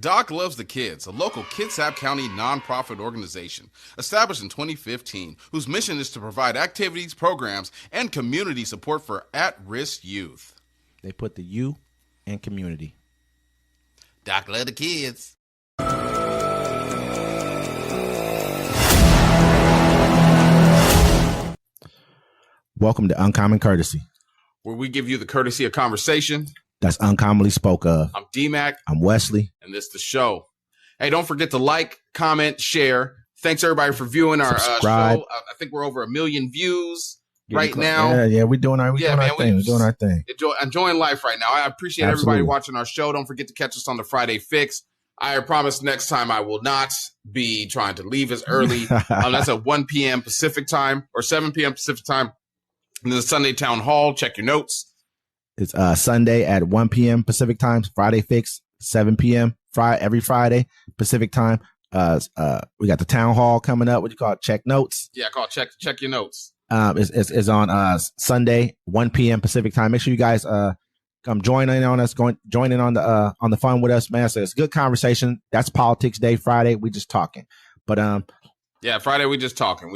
Doc Loves the Kids, a local Kitsap County nonprofit organization established in 2015, whose mission is to provide activities, programs, and community support for at-risk youth. They put the U in community. Doc Loves the Kids. Welcome to Uncommon Courtesy, where we give you the courtesy of conversation that's uncommonly spoke of. I'm D-Mac. I'm Wesley. And this is the show. Hey, don't forget to like, comment, share. Thanks, everybody, for viewing our show. I think we're over 1 million views right now. Yeah, we're doing our thing. We're doing our thing. Enjoying life right now. I appreciate everybody watching our show. Don't forget to catch us on the Friday Fix. I promise next time I will not be trying to leave as early. That's at 1 p.m. Pacific time or 7 p.m. Pacific time. And then the Sunday Town Hall. Check your notes. It's Sunday at 1 p.m. Pacific time. Friday Fix, 7 p.m. Every Friday Pacific time. We got the Town Hall coming up. What do you call it? Check notes. Yeah, call check your notes. Is on Sunday 1 p.m. Pacific time. Make sure you guys come join in on us. Join in on the fun with us, man. So it's a good conversation. That's Politics Day. Friday we just talking. But yeah, Friday we just talking.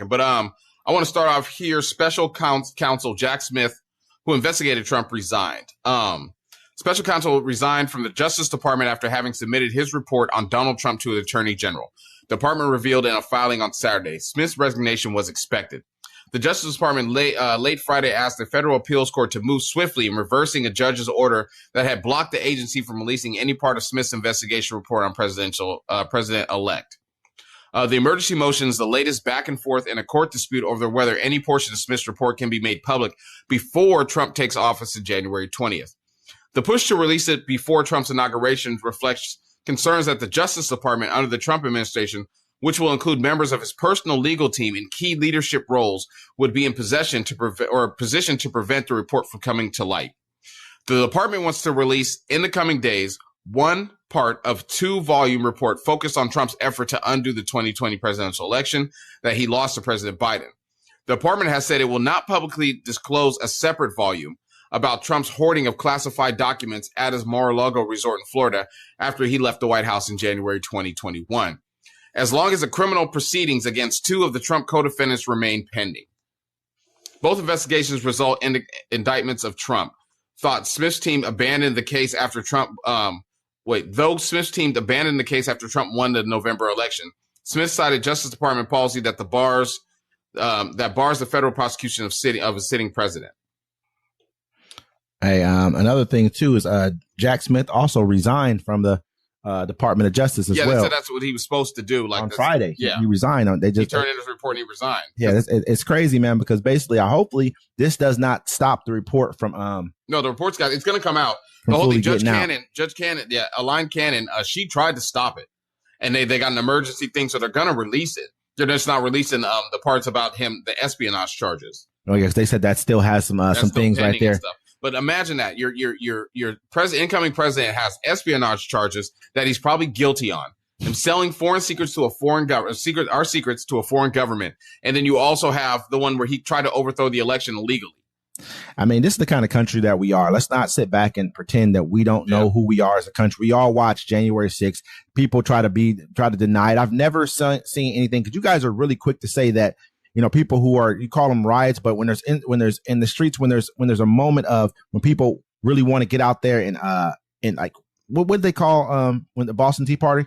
But I want to start off here. Special counsel Jack Smith, who investigated Trump, resigned. Special counsel resigned from the Justice Department after having submitted his report on Donald Trump to the Attorney General. The department revealed in a filing on Saturday. Smith's resignation was expected. The Justice Department late Friday asked the Federal Appeals Court to move swiftly in reversing a judge's order that had blocked the agency from releasing any part of Smith's investigation report on President-elect. The emergency motion is the latest back and forth in a court dispute over whether any portion of Smith's report can be made public before Trump takes office on January 20th. The push to release it before Trump's inauguration reflects concerns that the Justice Department under the Trump administration, which will include members of his personal legal team in key leadership roles, would be in position to prevent the report from coming to light. The department wants to release in the coming days one part of 2-volume report focused on Trump's effort to undo the 2020 presidential election that he lost to President Biden. The department has said it will not publicly disclose a separate volume about Trump's hoarding of classified documents at his Mar-a-Lago resort in Florida after he left the White House in January 2021, as long as the criminal proceedings against 2 of the Trump co-defendants remain pending. Both investigations result in indictments of Trump. Smith's team abandoned the case after Trump Though Smith's team abandoned the case after Trump won the November election, Smith cited Justice Department policy that bars the federal prosecution of a sitting president. Hey, another thing too is Jack Smith also resigned from the Department of Justice as well. Yeah, that's what he was supposed to do. Like on Friday, yeah, he resigned. He turned in his report and he resigned. Yeah, it's crazy, man. Because basically, hopefully, this does not stop the report from. No, the report's it's going to come out. The whole thing, Judge Cannon, Elaine Cannon, she tried to stop it, and they got an emergency thing, so they're going to release it. They're just not releasing the parts about him, the espionage charges. Oh yes, they said that still has some things right there. But imagine that your incoming president has espionage charges that he's probably guilty on. Him selling foreign secrets to a foreign government, our secrets to a foreign government, and then you also have the one where he tried to overthrow the election illegally. I mean, this is the kind of country that we are. Let's not sit back and pretend that we don't know who we are as a country. We all watch January 6th. People try to deny it. I've never seen anything, because you guys are really quick to say that, people who are, you call them riots, but when there's in the streets, when there's a moment of when people really want to get out there and like, what would they call when the Boston Tea Party?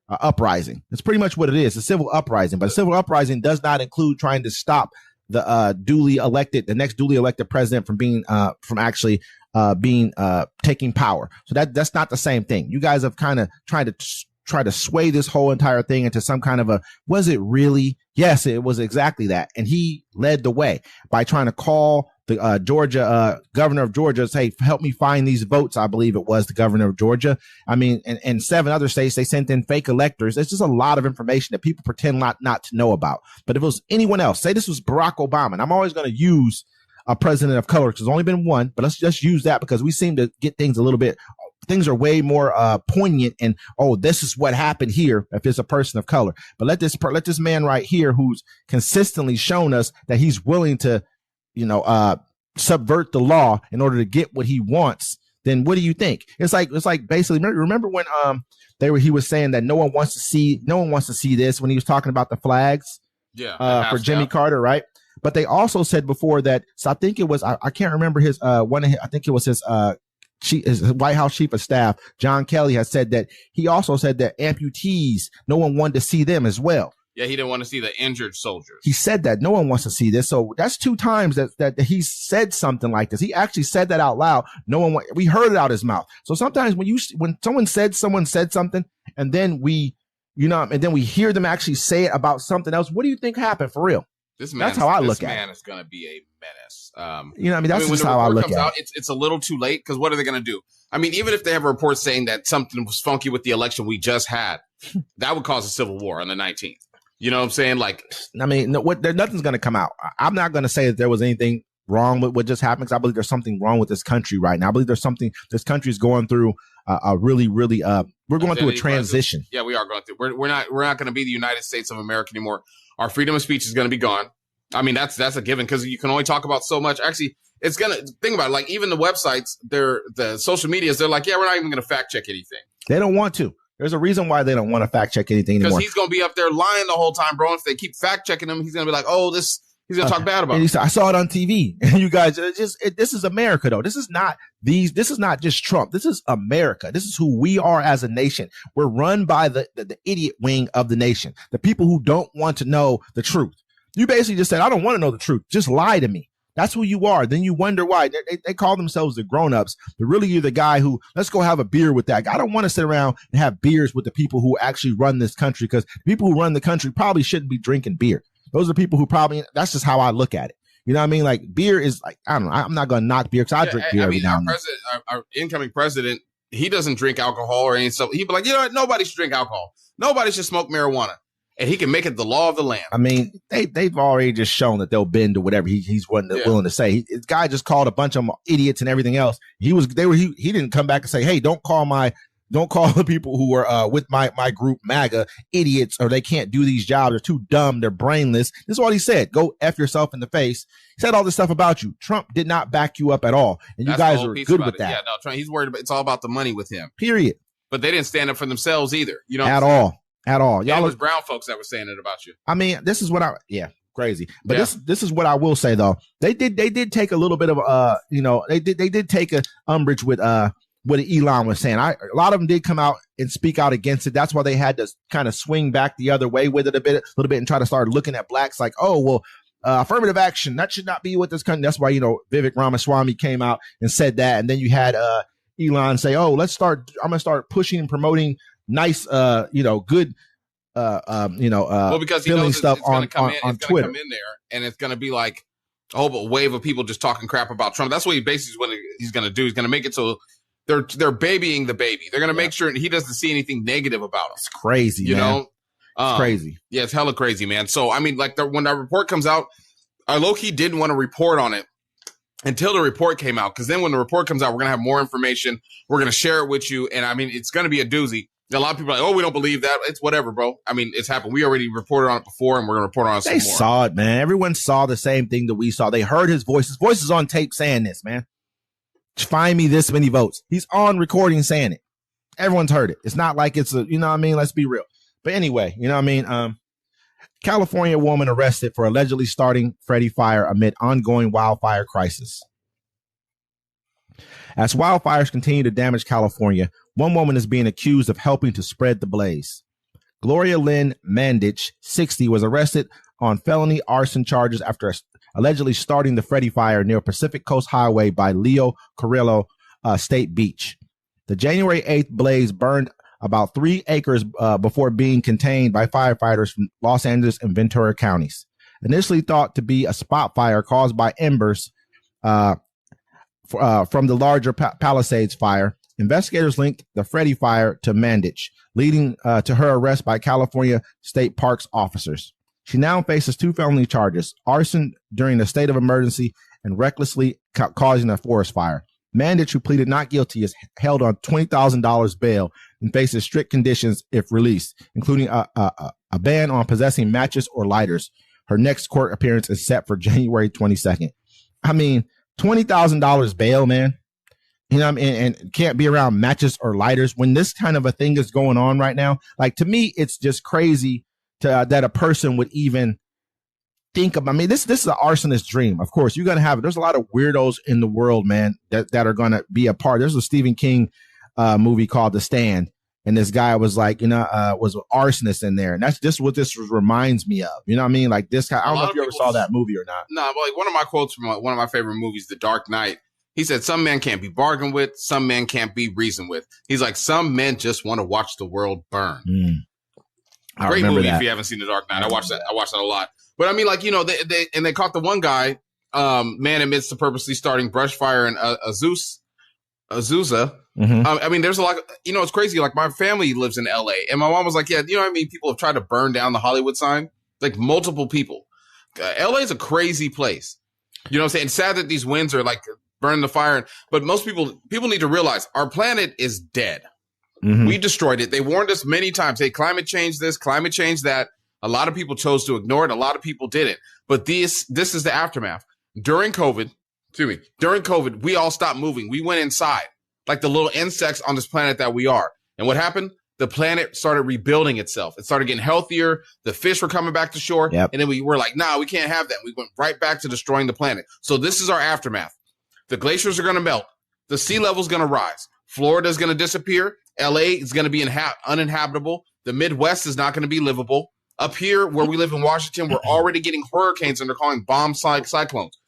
Uprising. It's pretty much what it is. A civil uprising, but a civil uprising does not include trying to stop the next duly elected president from being taking power. So that's not the same thing. You guys have kind of tried to sway this whole entire thing into some kind of was it really? Yes, it was exactly that. And he led the way by trying to call the governor of Georgia, say, help me find these votes. I believe it was the governor of Georgia. I mean, and 7 other states, they sent in fake electors. It's just a lot of information that people pretend not to know about. But if it was anyone else, say this was Barack Obama, and I'm always going to use a president of color because there's only been one, but let's just use that because we seem to get things a little bit. Things are way more poignant and, this is what happened here if it's a person of color. But let this man right here, who's consistently shown us that he's willing to, subvert the law in order to get what he wants, then what do you think? It's like basically, remember when he was saying that no one wants to see this when he was talking about the flags for Jimmy Carter, right? But they also said before that, so I think it was, I can't remember his I think it was his White House chief of staff, John Kelly, has said that he also said that amputees, no one wanted to see them as well. Yeah, he didn't want to see the injured soldiers. He said that no one wants to see this. So that's 2 times that he said something like this. He actually said that out loud. We heard it out his mouth. So sometimes when someone said something and then we hear them actually say it about something else, what do you think happened for real? That's how I look at it. This man is going to be a menace. That's just how I look at it. It's a little too late because what are they going to do? I mean, even if they have a report saying that something was funky with the election we just had, that would cause a civil war on the 19th. You know what I'm saying? Like, I mean, nothing's going to come out. I'm not going to say that there was anything wrong with what just happened, because I believe there's something wrong with this country right now. I believe there's something, this country is going through a really, we're going through a transition. Yeah, we are going through. We're not going to be the United States of America anymore. Our freedom of speech is going to be gone. I mean, that's a given, because you can only talk about so much. Actually, it's going to, think about it, like even the websites, the social medias, they're like, yeah, we're not even going to fact check anything. They don't want to. There's a reason why they don't want to fact check anything anymore. Because he's going to be up there lying the whole time, bro. If they keep fact checking him, he's going to be like, oh, he's going to talk bad about it. I saw it on TV. And you guys, this is America, though. This is not just Trump. This is America. This is who we are as a nation. We're run by the idiot wing of the nation, the people who don't want to know the truth. You basically just said, I don't want to know the truth. Just lie to me. That's who you are. Then you wonder why. They call themselves the grown-ups, but really you're the guy who, let's go have a beer with that guy. I don't want to sit around and have beers with the people who actually run this country, because people who run the country probably shouldn't be drinking beer. Those are people who probably, that's just how I look at it. You know what I mean? Like, beer is like, I don't know. I'm not going to knock beer, because I drink beer every now and then. Our incoming president, he doesn't drink alcohol or any stuff. He'd be like, you know what? Nobody should drink alcohol. Nobody should smoke marijuana. And he can make it the law of the land. I mean, they've already just shown that they'll bend to whatever he's willing to say. This guy just called a bunch of idiots and everything else. He didn't come back and say, hey, don't call the people who are with my group MAGA idiots, or they can't do these jobs. They're too dumb. They're brainless. This is what he said. Go F yourself in the face. He said all this stuff about you. Trump did not back you up at all. And you guys are good with that. Yeah, no, Trump, he's worried about, it's all about the money with him. Period. But they didn't stand up for themselves either. You know, at all. Y'all was brown folks that were saying it about you. I mean, this is what crazy. But this is what I will say though. They did take a little bit of they did take a umbrage with what Elon was saying. A lot of them did come out and speak out against it. That's why they had to kind of swing back the other way with it a little bit and try to start looking at blacks like, oh well, affirmative action, that should not be what this country. That's why Vivek Ramaswamy came out and said that, and then you had Elon say, oh, I'm gonna start pushing and promoting nice, good, well, because he knows stuff on Twitter. Come in there, and it's going to be like a whole wave of people just talking crap about Trump. That's what he's going to do. He's going to make it so they're babying the baby. They're going to make sure he doesn't see anything negative about him. It's crazy, you know. It's crazy. Yeah, it's hella crazy, man. So I mean, like when that report comes out, I low-key didn't want to report on it until the report came out, because then when the report comes out, we're going to have more information. We're going to share it with you, and I mean, it's going to be a doozy. A lot of people are like, oh, we don't believe that. It's whatever, bro. I mean, it's happened. We already reported on it before, and we're going to report on it some more. They saw it, man. Everyone saw the same thing that we saw. They heard his voice. His voice is on tape saying this, man. Find me this many votes. He's on recording saying it. Everyone's heard it. It's not like it's you know what I mean? Let's be real. But anyway, you know what I mean? California woman arrested for allegedly starting Freddie fire amid ongoing wildfire crisis. As wildfires continue to damage California, one woman is being accused of helping to spread the blaze. Gloria Lynn Mandich, 60, was arrested on felony arson charges after allegedly starting the Freddie fire near Pacific Coast Highway by Leo Carrillo State Beach. The January 8th blaze burned about 3 acres before being contained by firefighters from Los Angeles and Ventura counties. Initially thought to be a spot fire caused by embers from the larger Palisades fire, investigators linked the Freddie fire to Mandich, leading to her arrest by California State Parks officers. She now faces 2 felony charges: arson during a state of emergency and recklessly causing a forest fire. Mandich, who pleaded not guilty, is held on $20,000 bail and faces strict conditions if released, including a ban on possessing matches or lighters. Her next court appearance is set for January 22nd. I mean, $20,000 bail, man. You know what I mean? And can't be around matches or lighters when this kind of a thing is going on right now. Like, to me, it's just crazy to that a person would even think of. I mean, this is an arsonist dream. Of course, you're gonna have. There's a lot of weirdos in the world, man, that are gonna be a part. There's a Stephen King movie called The Stand, and this guy was like, was an arsonist in there, and that's just what this reminds me of. You know what I mean? Like this guy. I don't know if you ever saw that movie or not. No, but like one of my quotes from one of my favorite movies, The Dark Knight. He said, "Some men can't be bargained with. Some men can't be reasoned with." He's like, "Some men just want to watch the world burn." Great movie that. If you haven't seen The Dark Knight. I watched that a lot. But I mean, like, they caught the one guy, man admits to purposely starting brush fire in Azusa. Mm-hmm. I mean, there's a lot, it's crazy. Like, my family lives in LA, and my mom was like, yeah, you know what I mean? People have tried to burn down the Hollywood sign, like multiple people. LA is a crazy place. You know what I'm saying? It's sad that these winds are like burning the fire, but most people need to realize our planet is dead. Mm-hmm. We destroyed it. They warned us many times. Hey, climate change this, climate change that. A lot of people chose to ignore it. A lot of people didn't. But this is the aftermath. During COVID, we all stopped moving. We went inside like the little insects on this planet that we are. And what happened? The planet started rebuilding itself. It started getting healthier. The fish were coming back to shore. Yep. And then we were like, nah, we can't have that. We went right back to destroying the planet. So this is our aftermath. The glaciers are going to melt. The sea level is going to rise. Florida is going to disappear. LA is going to be uninhabitable. The Midwest is not going to be livable. Up here where we live in Washington, we're already getting hurricanes and they're calling bomb cyclones.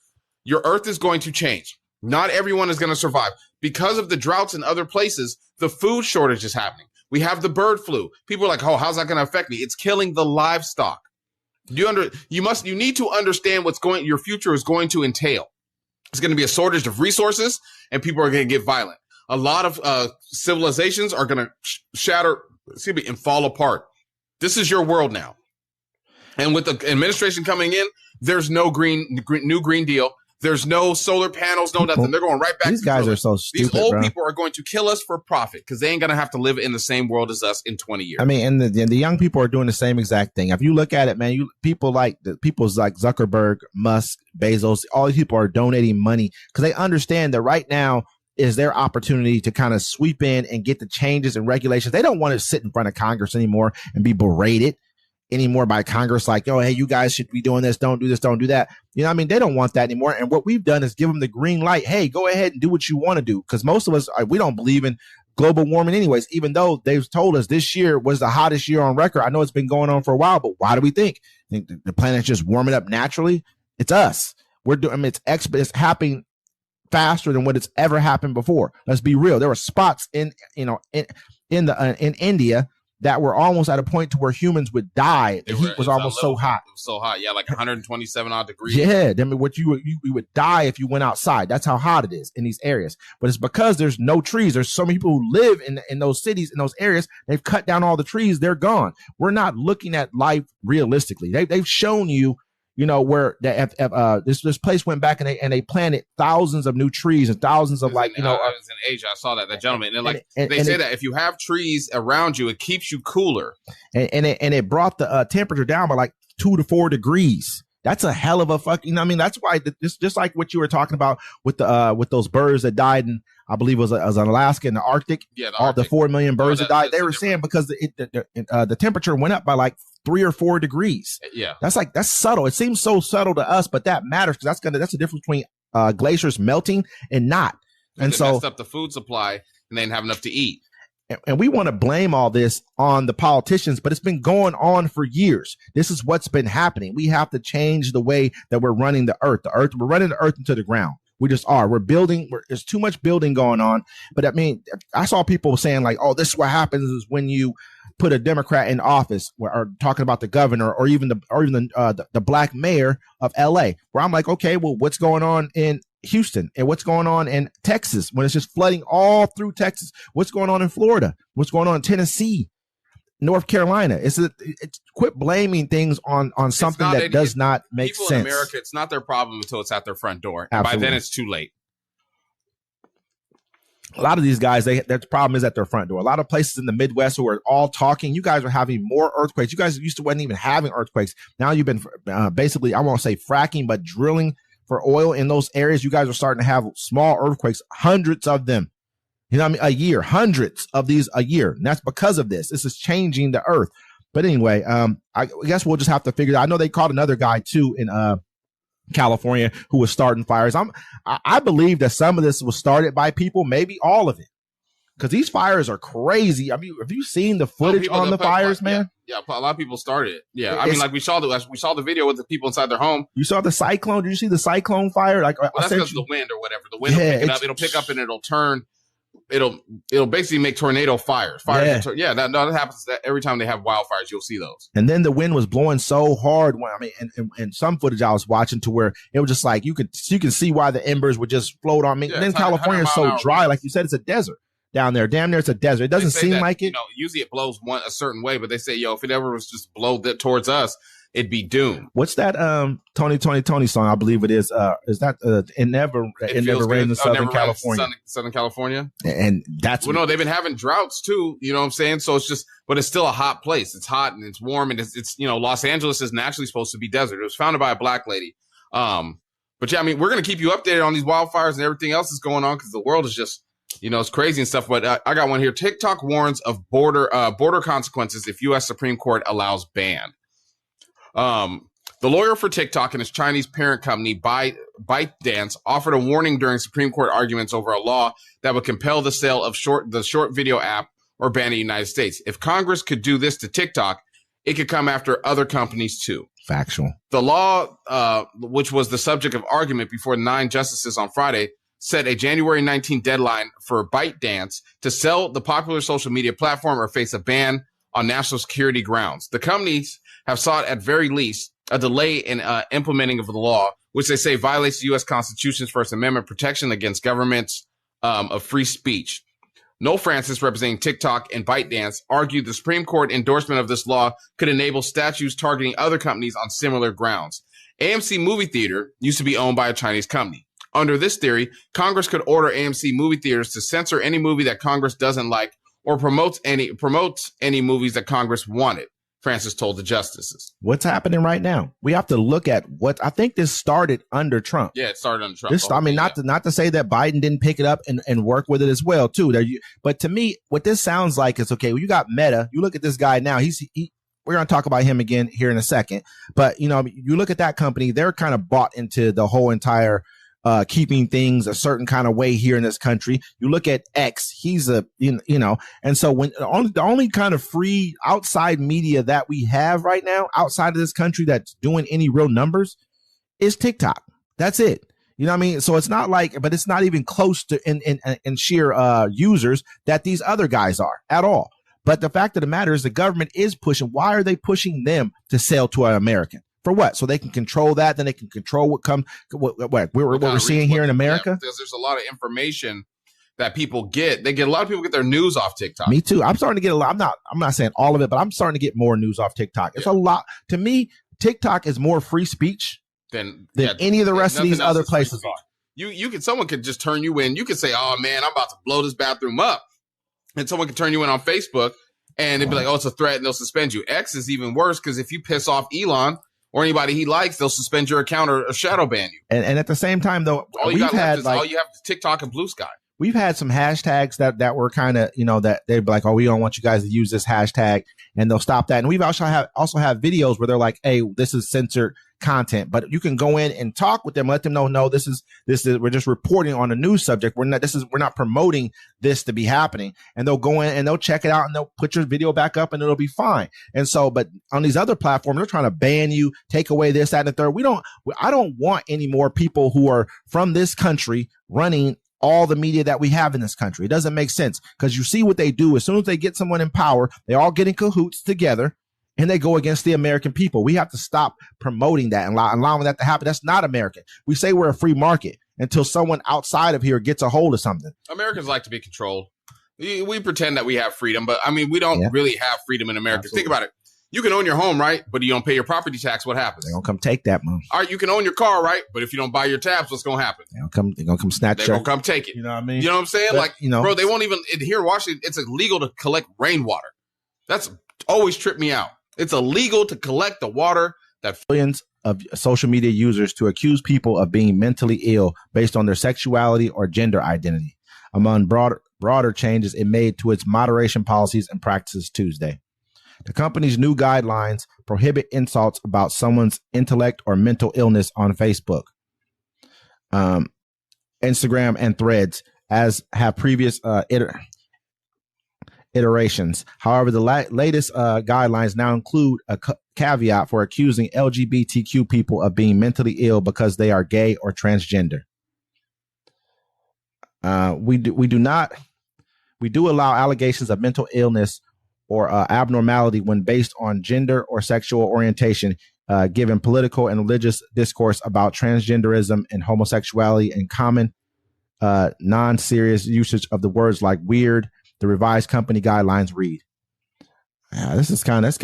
Your earth is going to change. Not everyone is going to survive. Because of the droughts in other places, the food shortage is happening. We have the bird flu. People are like, oh, how's that going to affect me? It's killing the livestock. You need to understand your future is going to entail. It's going to be a shortage of resources and people are going to get violent. A lot of civilizations are going to shatter, and fall apart. This is your world now. And with the administration coming in, there's no new Green Deal. There's no solar panels, no nothing. They're going right back. These guys are so stupid. These old people are going to kill us for profit because they ain't going to have to live in the same world as us in 20 years. I mean, and the young people are doing the same exact thing. If you look at it, man, people like Zuckerberg, Musk, Bezos, all these people are donating money because they understand that right now is their opportunity to kind of sweep in and get the changes and regulations. They don't want to sit in front of Congress anymore and be berated anymore by Congress, like, oh, hey, you guys should be doing this. Don't do this. Don't do that. You know what I mean? They don't want that anymore. And what we've done is give them the green light. Hey, go ahead and do what you want to do. Because most of us, we don't believe in global warming anyways, even though they've told us this year was the hottest year on record. I know it's been going on for a while, but why do we think the planet's just warming up naturally? It's us. We're doing, I mean, it's happening faster than what it's ever happened before. Let's be real. There were spots in India that were almost at a point to where humans would die. The heat was almost so hot. It was so hot. Yeah, like 127 odd degrees. Yeah, I mean, what you would die if you went outside. That's how hot it is in these areas. But it's because there's no trees. There's so many people who live in those cities, in those areas. They've cut down all the trees. They're gone. We're not looking at life realistically. They've shown you, where this place went back and they planted thousands of new trees and thousands of I was in Asia. I saw that gentleman. And they say that if you have trees around you, it keeps you cooler. And it brought the temperature down by like 2 to 4 degrees. That's a hell of a fucking. I mean, that's why this just like what you were talking about with those birds that died in, I believe it was Alaska in the Arctic. Yeah, the 4 million birds that died. They were saying because the temperature went up by like 3 or 4 degrees. Yeah, that's subtle. It seems so subtle to us, but that matters because that's the difference between glaciers melting and not. And so messed up the food supply and they didn't have enough to eat. And we want to blame all this on the politicians, but it's been going on for years. This is what's been happening. We have to change the way that we're running the earth. We're running the earth into the ground. We just are. We're building. There's too much building going on. But I mean, I saw people saying like, "Oh, this is what happens is when you put a Democrat in office," or talking about the governor, or even the black mayor of LA. Where I'm like, okay, well, what's going on in Houston and what's going on in Texas when it's just flooding all through Texas? What's going on in Florida? What's going on in Tennessee, North Carolina? It's quit blaming things on something that does not make sense. People in America, it's not their problem until it's at their front door. And by then it's too late. A lot of these guys, their problem is at their front door. A lot of places in the Midwest who are all talking, you guys are having more earthquakes. You guys wasn't even having earthquakes. Now you've been basically, I won't say fracking, but drilling for oil in those areas, you guys are starting to have small earthquakes, hundreds of them. You know what I mean? A year, hundreds of these a year. And that's because of this. This is changing the earth. But anyway, I guess we'll just have to figure it out. I know they caught another guy too in California who was starting fires. I believe that some of this was started by people, maybe all of it. Because these fires are crazy. I mean, have you seen the footage on the fires, man? Yeah, a lot of people started it. Yeah, I mean, like we saw the video with the people inside their home. You saw the cyclone? Did you see the cyclone fire? Like, well, that's because of the wind or whatever. The wind will pick it up. It'll pick up and it'll turn. It'll basically make tornado fires. That happens every time they have wildfires. You'll see those. And then the wind was blowing so hard. And some footage I was watching to where it was just like you can see why the embers would just float on me. Yeah, and then California is so dry, like you said, it's a desert down there. Damn near it's a desert. It doesn't seem like it. You know, usually it blows a certain way, but they say, if it ever was just blow that towards us, it'd be doomed. What's that Tony song? I believe it is. Is that It Never Rains in Southern California? Southern California. And that's no, they've been having droughts too. You know what I'm saying? So it's just, but it's still a hot place. It's hot and it's warm and it's Los Angeles is naturally supposed to be desert. It was founded by a black lady. But yeah, I mean, we're gonna keep you updated on these wildfires and everything else that's going on because the world is just, it's crazy and stuff. But I got one here. TikTok warns of border consequences if U.S. Supreme Court allows ban. The lawyer for TikTok and its Chinese parent company, ByteDance, offered a warning during Supreme Court arguments over a law that would compel the sale of the short video app or ban in the United States. If Congress could do this to TikTok, it could come after other companies too. Factual. The law, which was the subject of argument before 9 justices on Friday, set a January 19 deadline for ByteDance to sell the popular social media platform or face a ban on national security grounds. The companies have sought at very least a delay in implementing of the law, which they say violates the U.S. Constitution's First Amendment protection against governments of free speech. Noel Francis, representing TikTok and ByteDance, argued the Supreme Court endorsement of this law could enable statutes targeting other companies on similar grounds. AMC Movie Theater used to be owned by a Chinese company. Under this theory, Congress could order AMC movie theaters to censor any movie that Congress doesn't like or promotes any movies that Congress wanted, Francis told the justices. What's happening right now? We have to look at what I think this started under Trump. Yeah, it started under Trump. Not to say that Biden didn't pick it up and work with it as well too. But to me, what this sounds like is, okay, well, you got Meta. You look at this guy now. We're going to talk about him again here in a second. But you look at that company. They're kind of bought into the whole entire keeping things a certain kind of way here in this country. You look at X, he's and so when the only kind of free outside media that we have right now outside of this country that's doing any real numbers is TikTok. That's it. You know what I mean? So it's not like, but it's not even close to in sheer users that these other guys are at all. But the fact of the matter is the government is pushing. Why are they pushing them to sell to an American? For what? So they can control that, then they can control what we're seeing here in America? Yeah, because there's a lot of information that people get. A lot of people get their news off TikTok. Me too. I'm starting to get a lot. I'm not saying all of it, but I'm starting to get more news off TikTok. It's a lot. To me, TikTok is more free speech than any of the rest of these other places are. Someone could just turn you in. You could say, "Oh man, I'm about to blow this bathroom up," and someone can turn you in on Facebook, and they'd be like, "Oh, it's a threat," and they'll suspend you. X is even worse because if you piss off Elon or anybody he likes, they'll suspend your account or shadow ban you. And at the same time, though, all you have is TikTok and Blue Sky. We've had some hashtags that were kind of, that they'd be like, "Oh, we don't want you guys to use this hashtag," and they'll stop that. And we've also have videos where they're like, "Hey, this is censored content," but you can go in and talk with them, let them know, no, this is we're just reporting on a news subject. We're not promoting this to be happening. And they'll go in and they'll check it out and they'll put your video back up and it'll be fine. And so, but on these other platforms, they're trying to ban you, take away this, that, and the third. I don't want any more people who are from this country running all the media that we have in this country. It doesn't make sense because you see what they do. As soon as they get someone in power, they all get in cahoots together and they go against the American people. We have to stop promoting that and allowing that to happen. That's not American. We say we're a free market until someone outside of here gets a hold of something. Americans like to be controlled. We pretend that we have freedom, but I mean, we don't really have freedom in America. Absolutely. Think about it. You can own your home, right? But you don't pay your property tax. What happens? They're going to come take that, man. All right, you can own your car, right? But if you don't buy your tabs, what's going to happen? They're going to come snatch it. They're going to come take it. You know what I mean? You know what I'm saying? Bro, they won't even, here in Washington, it's illegal to collect rainwater. That's always tripped me out. It's illegal to collect the water that billions of social media users to accuse people of being mentally ill based on their sexuality or gender identity, among broader changes it made to its moderation policies and practices Tuesday. The company's new guidelines prohibit insults about someone's intellect or mental illness on Facebook, Instagram, and Threads, as have previous iterations. However, the latest guidelines now include a caveat for accusing LGBTQ people of being mentally ill because they are gay or transgender. We do allow allegations of mental illness or abnormality when based on gender or sexual orientation, given political and religious discourse about transgenderism and homosexuality and common non-serious usage of the words like weird. The revised company guidelines read. This is kind of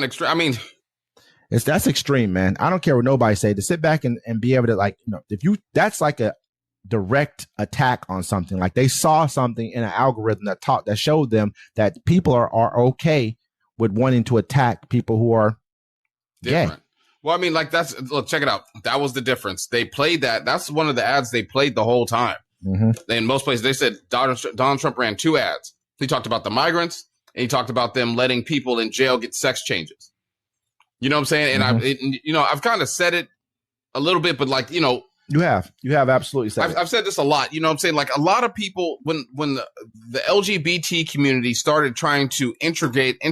extreme. I mean, that's extreme, man. I don't care what nobody say. To sit back and be able to, like, that's like a direct attack on something. Like, they saw something in an algorithm that showed them that people are okay with wanting to attack people who are different. Gay. Well, I mean, like, look, check it out. That was the difference. They played that. That's one of the ads they played the whole time. Mm-hmm. In most places, they said Donald Trump ran 2 ads. He talked about the migrants, and he talked about them letting people in jail get sex changes. You know what I'm saying? And mm-hmm. I've kind of said it a little bit, but, like, you have absolutely said it. I've said this a lot. You know what I'm saying? Like, a lot of people, when the LGBT community started trying to integrate,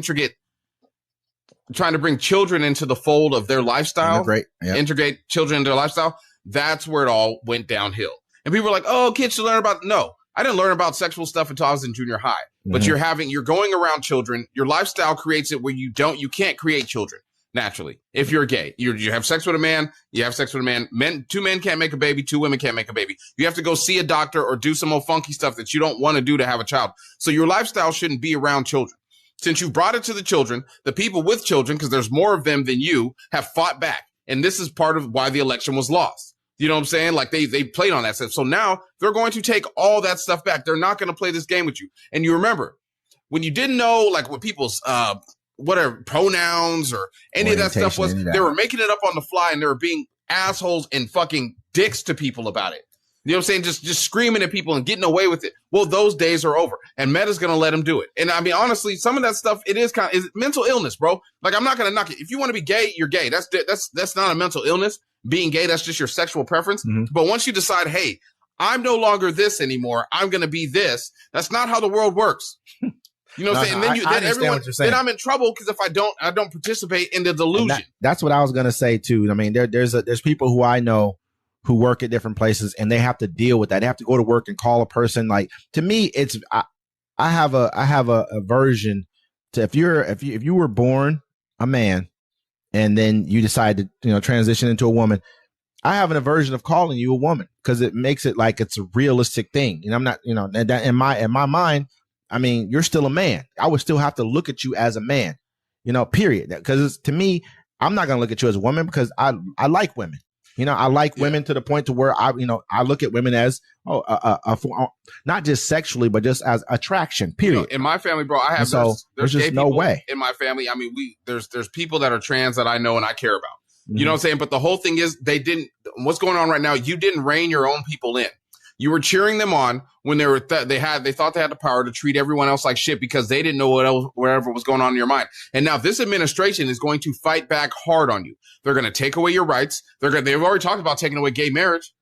trying to bring children into the fold of their lifestyle, integrate children into their lifestyle, that's where it all went downhill. And people were like, oh, kids should learn about. No, I didn't learn about sexual stuff until I was in junior high. Mm-hmm. But you're going around children. Your lifestyle creates it where you can't create children naturally. If you're gay, you have sex with a man, you have sex with a man. 2 men can't make a baby, 2 women can't make a baby. You have to go see a doctor or do some old funky stuff that you don't want to do to have a child. So your lifestyle shouldn't be around children. Since you brought it to the children, the people with children, because there's more of them than you, have fought back. And this is part of why the election was lost. You know what I'm saying? Like, they played on that stuff. So now they're going to take all that stuff back. They're not going to play this game with you. And you remember, when you didn't know, like, what people's whatever pronouns or any of that stuff was, they were making it up on the fly, and they were being assholes and fucking dicks to people about it. You know what I'm saying? Just screaming at people and getting away with it. Well, those days are over, and Meta's going to let them do it. And I mean, honestly, some of that stuff, it is mental illness, bro. Like, I'm not going to knock it. If you want to be gay, you're gay. That's not a mental illness. Being gay, that's just your sexual preference. Mm-hmm. But once you decide, hey, I'm no longer this anymore, I'm going to be this. That's not how the world works. You know what I'm saying? And then I'm in trouble because if I don't participate in the delusion. That's what I was going to say too. I mean, there's people who I know who work at different places, and they have to deal with that. They have to go to work and call a person. Like, to me, I have a aversion to if you were born a man and then you decide to transition into a woman. I have an aversion of calling you a woman because it makes it like it's a realistic thing. And I'm not, that in my mind, I mean, you're still a man. I would still have to look at you as a man, period. Because to me, I'm not going to look at you as a woman because I like women. I like women to the point to where I look at women as not just sexually, but just as attraction. Period. In my family, bro, I have there's just no way in my family. I mean, there's people that are trans that I know and I care about. Mm-hmm. You know what I'm saying? But the whole thing is, what's going on right now? You didn't rein your own people in. You were cheering them on when they thought they had the power to treat everyone else like shit because they didn't know whatever was going on in your mind. And now this administration is going to fight back hard on you. They're going to take away your rights. They've already talked about taking away gay marriage.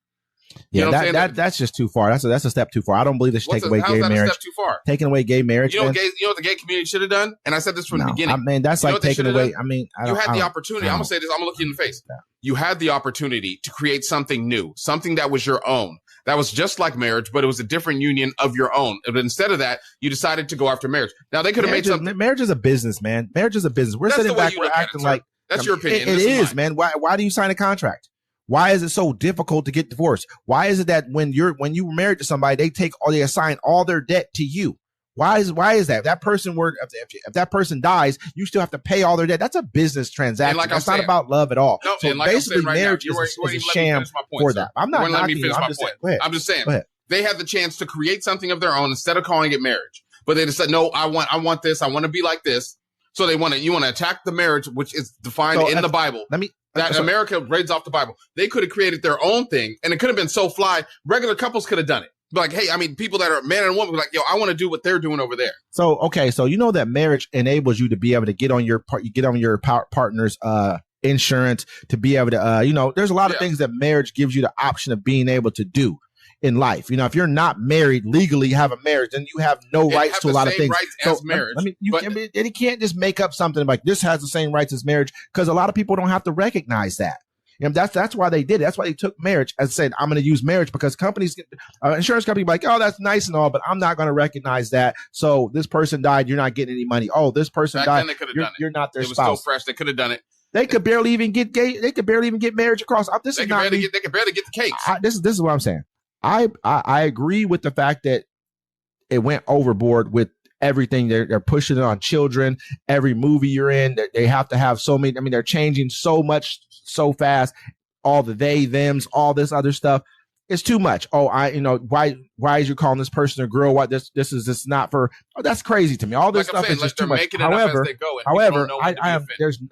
That's just too far. That's a step too far. I don't believe they should take away gay marriage. A step too far? Taking away gay marriage. You know what the gay community should have done? And I said this from the beginning. I mean, that's like taking away. I mean, you had the opportunity. I'm gonna say this. I'm gonna look you in the face. Yeah. You had the opportunity to create something new, something that was your own. That was just like marriage, but it was a different union of your own. But instead of that, you decided to go after marriage. Now they could have made something. Marriage is a business, man. Marriage is a business. We're sitting back, we're acting like that's your opinion. It is, man. Why do you sign a contract? Why is it so difficult to get divorced? Why is it that when you were married to somebody, they assign all their debt to you? Why is that? If that person dies, you still have to pay all their debt. That's a business transaction. That's not about love at all. No, so basically, marriage is a sham for that. I'm not knocking you. I'm just saying they had the chance to create something of their own instead of calling it marriage. But they just said, no, I want this. I want to be like this. So you want to attack the marriage, which is defined in the Bible. that America reads off the Bible. They could have created their own thing, and it could have been so fly. Regular couples could have done it. Like, hey, I mean, people that are man and woman, like, yo, I want to do what they're doing over there. So, okay, so you know that marriage enables you to be able to get on your partner's insurance, to be able to, there's a lot of things that marriage gives you the option of being able to do in life. If you're not married legally, have a marriage, then you have no rights to a lot of things. Rights as marriage. You can't just make up something like this has the same rights as marriage, because a lot of people don't have to recognize that. That's why they did it. That's why they took marriage and said, I'm going to use marriage, because companies, insurance companies, like, oh, that's nice and all, but I'm not going to recognize that. So this person died, you're not getting any money. Oh, this person died, you're not their spouse. It was still fresh. They could have done it. They could barely even get gay. They could barely even get marriage across. They could barely get the cakes. This is what I'm saying. I agree with the fact that it went overboard with everything. They're pushing it on children. Every movie you're in, they have to have so many. I mean, they're changing so much so fast. All the they, thems, all this other stuff. It's too much. Oh, why is you calling this person a girl? Why this is just not for? Oh, that's crazy to me. All this stuff is just too much. However,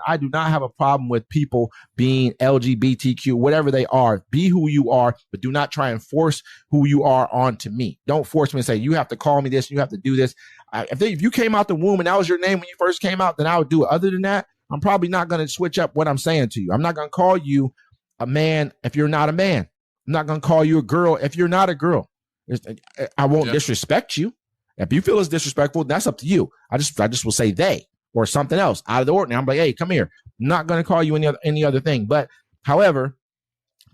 I do not have a problem with people being LGBTQ, whatever they are. Be who you are, but do not try and force who you are onto me. Don't force me and say you have to call me this, you have to do this. If you came out the womb and that was your name when you first came out, then I would do it. Other than that, I'm probably not going to switch up what I'm saying to you. I'm not going to call you a man if you're not a man. I'm not going to call you a girl if you're not a girl. I won't disrespect you. If you feel it's disrespectful, that's up to you. I just will say they or something else out of the ordinary. I'm like, hey, come here. I'm not going to call you any other thing. But however,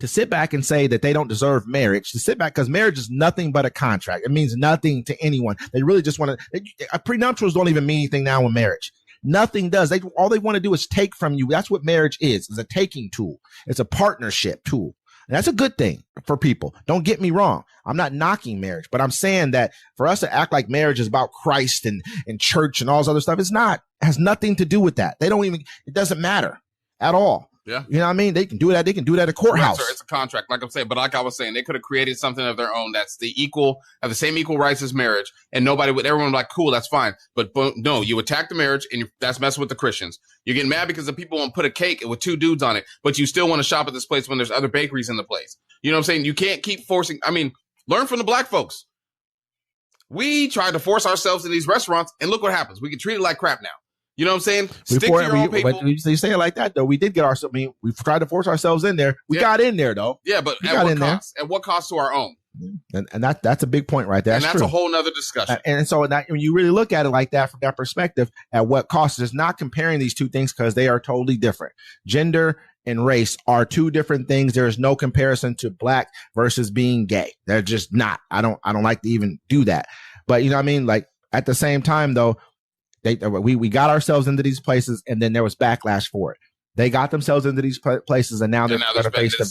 to sit back and say that they don't deserve marriage, because marriage is nothing but a contract. It means nothing to anyone. They really just want to, prenuptials don't even mean anything now in marriage. Nothing does. All they want to do is take from you. That's what marriage is. It's a taking tool. It's a partnership tool. And that's a good thing for people. Don't get me wrong. I'm not knocking marriage, but I'm saying that for us to act like marriage is about Christ and church and all this other stuff, it's not. It has nothing to do with that. It doesn't matter at all. Yeah. You know what I mean? They can do that. They can do that at a courthouse. Right, sir, it's a contract, like I'm saying. But like I was saying, they could have created something of their own that's have the same equal rights as marriage, and everyone would be like, cool, that's fine. But no, you attack the marriage, and that's messing with the Christians. You're getting mad because the people won't put a cake with two dudes on it, but you still want to shop at this place when there's other bakeries in the place. You know what I'm saying? You can't keep forcing. I mean, learn from the black folks. We try to force ourselves in these restaurants, and look what happens. We get treated like crap now. You know what I'm saying? Stick to your own people. But you say it like that, though. We did get ourselves. I mean, we tried to force ourselves in there. We got in there, though. Yeah, but at what cost? At what cost to our own? And that's a big point right there. That's a whole nother discussion. And so when you really look at it like that, from that perspective, at what cost, is not comparing these two things, because they are totally different. Gender and race are two different things. There is no comparison to black versus being gay. They're just not. I don't like to even do that. But you know what I mean? Like, at the same time, though, we got ourselves into these places, and then there was backlash for it. They got themselves into these places, and now they're going to face the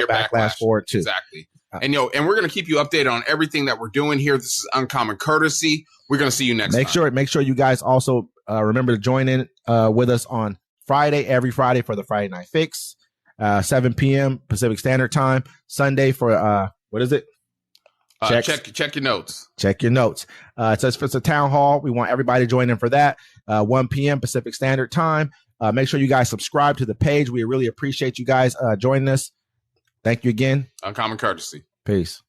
backlash for it too. Exactly. And we're going to keep you updated on everything that we're doing here. This is Uncommon Courtesy. We're going to see you next time. Make sure you guys also remember to join in with us on every Friday for the Friday Night Fix, 7 p.m. Pacific Standard Time. Sunday for what is it? Check your notes. Check your notes. It's a town hall. We want everybody to join in for that. 1 p.m. Pacific Standard Time. Make sure you guys subscribe to the page. We really appreciate you guys joining us. Thank you again. Uncommon Courtesy. Peace.